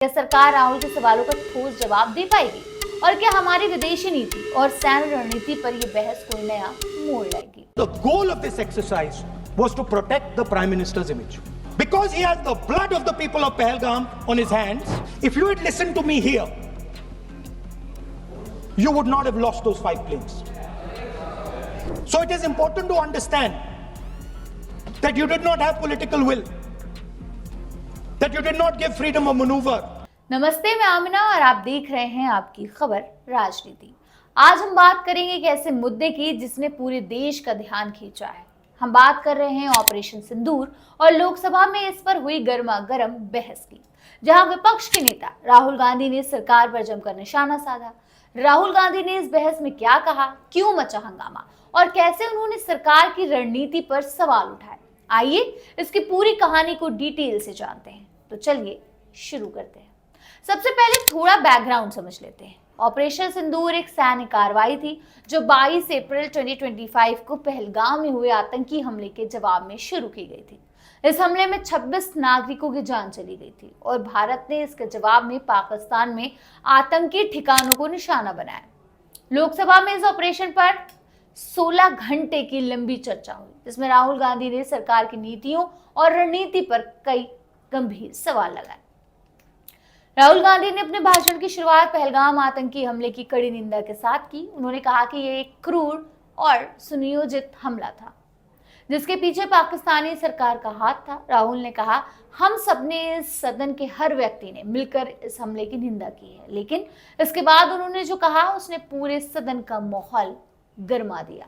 क्या सरकार राहुल के सवालों का ठोस जवाब दे पाएगी और क्या हमारी विदेशी नीति और सैन्य रणनीति पर यह बहस कोई नया मोड़ लाएगी? The goal of this exercise was to protect the Prime Minister's image. Because he has the blood of the people of Pahalgam on his hands, if you had listened to me here, you would not have lost those 5 planes. So it is important to understand that you did not have political will, that you did not give freedom of maneuver. नमस्ते, मैं आमिना और आप देख रहे हैं आपकी खबर राजनीति। आज हम बात करेंगे एक ऐसे मुद्दे की जिसने पूरे देश का ध्यान खींचा है। हम बात कर रहे हैं ऑपरेशन सिंदूर और लोकसभा में इस पर हुई गर्मा गर्म बहस की, जहां विपक्ष के नेता राहुल गांधी ने सरकार पर जमकर निशाना साधा। राहुल गांधी ने इस बहस में क्या कहा, क्यों मचा हंगामा और कैसे उन्होंने सरकार की रणनीति पर सवाल उठाए, आइए इसकी पूरी कहानी को डिटेल से जानते हैं। तो चलिए शुरू करते हैं। सबसे पहले थोड़ा बैकग्राउंड समझ लेते हैं। ऑपरेशन सिंदूर एक सैन्य कार्रवाई थी जो 22 अप्रैल 2025 को पहलगाम में हुए आतंकी हमले के जवाब में शुरू की गई थी। इस हमले में 26 नागरिकों की जान चली गई थी और भारत ने इसके जवाब में पाकिस्तान में आतंकी ठिकानों को निशाना बनाया। लोकसभा में इस ऑपरेशन पर 16 घंटे की लंबी चर्चा हुई, जिसमें राहुल गांधी ने सरकार की नीतियों और रणनीति पर कई गंभीर सवाल लगाए। राहुल गांधी ने अपने भाषण की शुरुआत पहलगाम आतंकी हमले की कड़ी निंदा के साथ की। उन्होंने कहा कि यह एक क्रूर और सुनियोजित हमला था जिसके पीछे पाकिस्तानी सरकार का हाथ था। राहुल ने कहा, हम सबने, इस सदन के हर व्यक्ति ने मिलकर इस हमले की निंदा की है, लेकिन इसके बाद उन्होंने जो कहा उसने पूरे सदन का माहौल गरमा दिया।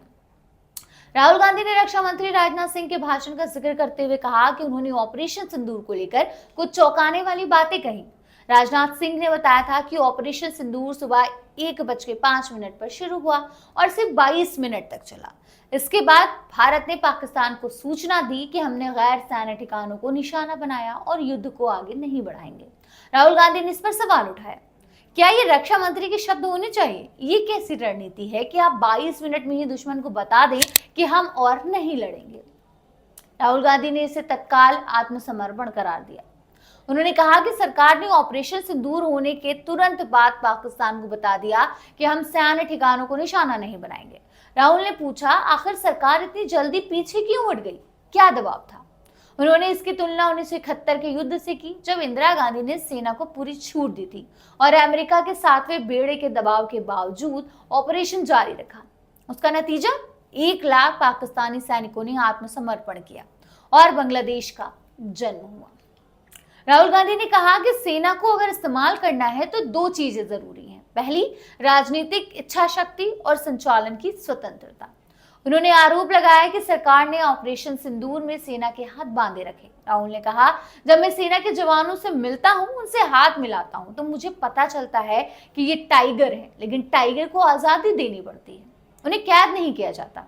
राहुल गांधी ने रक्षा मंत्री राजनाथ सिंह के भाषण का जिक्र करते हुए कहा कि उन्होंने ऑपरेशन सिंदूर को लेकर कुछ चौंकाने वाली बातें कही। राजनाथ सिंह ने बताया था कि ऑपरेशन सिंदूर सुबह 1:05 पर शुरू हुआ और सिर्फ 22 मिनट तक चला। इसके बाद भारत ने पाकिस्तान को सूचना दी कि हमने गैर सैन्य ठिकानों को निशाना बनाया और युद्ध को आगे नहीं बढ़ाएंगे। राहुल गांधी ने इस पर सवाल उठाया, क्या ये रक्षा मंत्री के शब्द होने चाहिए? ये कैसी रणनीति है कि आप 22 मिनट में ही दुश्मन को बता दें कि हम और नहीं लड़ेंगे? राहुल गांधी ने इसे तत्काल आत्मसमर्पण करार दिया। उन्होंने कहा कि सरकार ने ऑपरेशन सिंदूर होने के तुरंत बाद पाकिस्तान को बता दिया कि हम सैन्य ठिकानों को निशाना नहीं बनाएंगे। राहुल ने पूछा, आखिर सरकार इतनी जल्दी पीछे क्यों हट गई? क्या दबाव था? उन्होंने इसकी तुलना 1971 के युद्ध से की, जब इंदिरा गांधी ने सेना को पूरी छूट दी थी और अमेरिका के 7वें बेड़े के दबाव के बावजूद ऑपरेशन जारी रखा। उसका नतीजा 1 लाख पाकिस्तानी सैनिकों ने आत्मसमर्पण किया और बांग्लादेश का जन्म हुआ। राहुल गांधी ने कहा कि सेना को अगर इस्तेमाल करना है तो 2 चीजें जरूरी हैं। पहली, राजनीतिक इच्छा शक्ति और संचालन की स्वतंत्रता। उन्होंने आरोप लगाया कि सरकार ने ऑपरेशन सिंदूर में सेना के हाथ बांधे रखे। राहुल ने कहा, जब मैं सेना के जवानों से मिलता हूं, उनसे हाथ मिलाता हूं, तो मुझे पता चलता है कि ये टाइगर है, लेकिन टाइगर को आजादी देनी पड़ती है, उन्हें कैद नहीं किया जाता।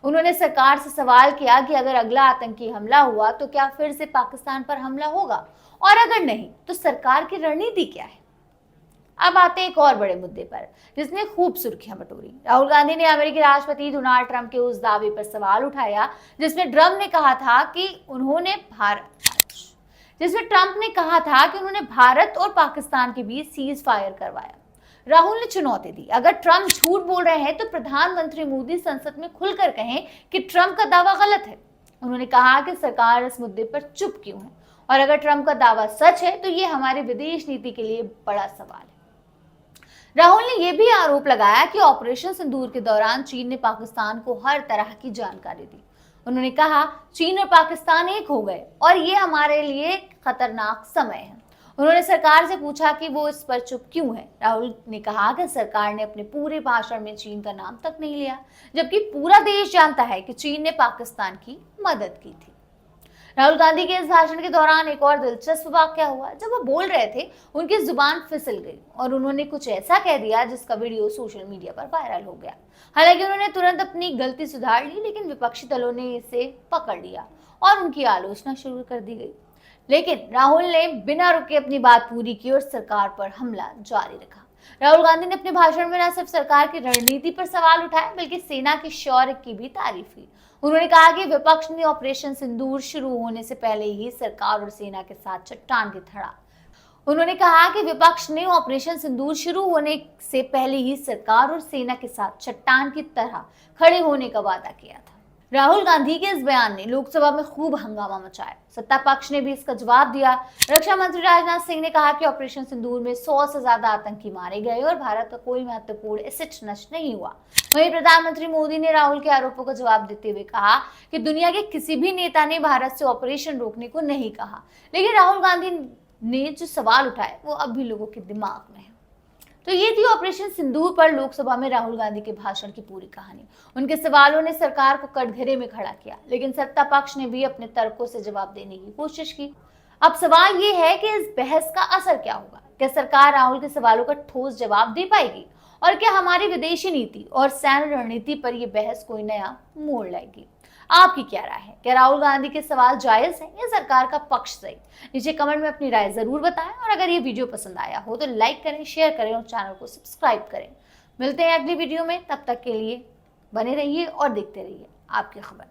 उन्होंने सरकार से सवाल किया कि अगर अगला आतंकी हमला हुआ तो क्या फिर से पाकिस्तान पर हमला होगा, और अगर नहीं तो सरकार की रणनीति क्या है? अब आते एक और बड़े मुद्दे पर जिसने खूब सुर्खियां बटोरी। राहुल गांधी ने अमेरिकी राष्ट्रपति डोनाल्ड ट्रंप के उस दावे पर सवाल उठाया जिसमें ट्रंप ने कहा था कि उन्होंने भारत और पाकिस्तान के बीच सीज फायर करवाया। राहुल ने चुनौती दी, अगर ट्रंप झूठ बोल रहे हैं तो प्रधानमंत्री मोदी संसद में खुलकर कहें कि ट्रंप का दावा गलत है। उन्होंने कहा कि सरकार इस मुद्दे पर चुप क्यों है, और अगर ट्रंप का दावा सच है तो ये हमारी विदेश नीति के लिए बड़ा सवाल है। राहुल ने यह भी आरोप लगाया कि ऑपरेशन सिंदूर के दौरान चीन ने पाकिस्तान को हर तरह की जानकारी दी। उन्होंने कहा, चीन और पाकिस्तान एक हो गए और ये हमारे लिए खतरनाक समय है। उन्होंने सरकार से पूछा कि वो इस पर चुप क्यों है। राहुल ने कहा कि सरकार ने अपने पूरे भाषण में चीन का नाम तक नहीं लिया, जबकि पूरा देश जानता है कि चीन ने पाकिस्तान की मदद की थी। राहुल गांधी के इस भाषण के दौरान एक और दिलचस्प वाकया हुआ। जब वो बोल रहे थे, उनकी जुबान फिसल गई और उन्होंने कुछ ऐसा कह दिया जिसका वीडियो सोशल मीडिया पर वायरल हो गया। हालांकि उन्होंने तुरंत अपनी गलती सुधार ली, लेकिन विपक्षी दलों ने इसे पकड़ लिया और उनकी आलोचना शुरू कर दी गई। लेकिन राहुल ने बिना रुके अपनी बात पूरी की और सरकार पर हमला जारी रखा। राहुल गांधी ने अपने भाषण में न सिर्फ सरकार की रणनीति पर सवाल उठाए, बल्कि सेना के शौर्य की भी तारीफ की। उन्होंने कहा कि विपक्ष ने ऑपरेशन सिंदूर शुरू होने से पहले ही सरकार और सेना के साथ चट्टान की तरह उन्होंने कहा कि विपक्ष ने ऑपरेशन सिंदूर शुरू होने से पहले ही सरकार और सेना के साथ चट्टान की तरह खड़े होने का वादा किया था। राहुल गांधी के इस बयान ने लोकसभा में खूब हंगामा मचाया। सत्ता पक्ष ने भी इसका जवाब दिया। रक्षा मंत्री राजनाथ सिंह ने कहा कि ऑपरेशन सिंदूर में 100 से ज्यादा आतंकी मारे गए और भारत का कोई महत्वपूर्ण एसेट नष्ट नहीं हुआ। वहीं प्रधानमंत्री मोदी ने राहुल के आरोपों का जवाब देते हुए कहा कि दुनिया के किसी भी नेता ने भारत से ऑपरेशन रोकने को नहीं कहा, लेकिन राहुल गांधी ने जो सवाल उठाए वो अब भी लोगों के दिमाग में है। तो ये थी ऑपरेशन सिंदूर पर लोकसभा में राहुल गांधी के भाषण की पूरी कहानी। उनके सवालों ने सरकार को कटघरे में खड़ा किया, लेकिन सत्ता पक्ष ने भी अपने तर्कों से जवाब देने की कोशिश की। अब सवाल ये है कि इस बहस का असर क्या होगा? क्या सरकार राहुल के सवालों का ठोस जवाब दे पाएगी? और क्या हमारी विदेशी नीति और सैन्य रणनीति पर यह बहस कोई नया मोड़ लाएगी? आपकी क्या राय है? क्या राहुल गांधी के सवाल जायज हैं या सरकार का पक्ष सही? नीचे कमेंट में अपनी राय जरूर बताएं और अगर ये वीडियो पसंद आया हो तो लाइक करें, शेयर करें और चैनल को सब्सक्राइब करें। मिलते हैं अगली वीडियो में, तब तक के लिए बने रहिए और देखते रहिए आपकी खबर।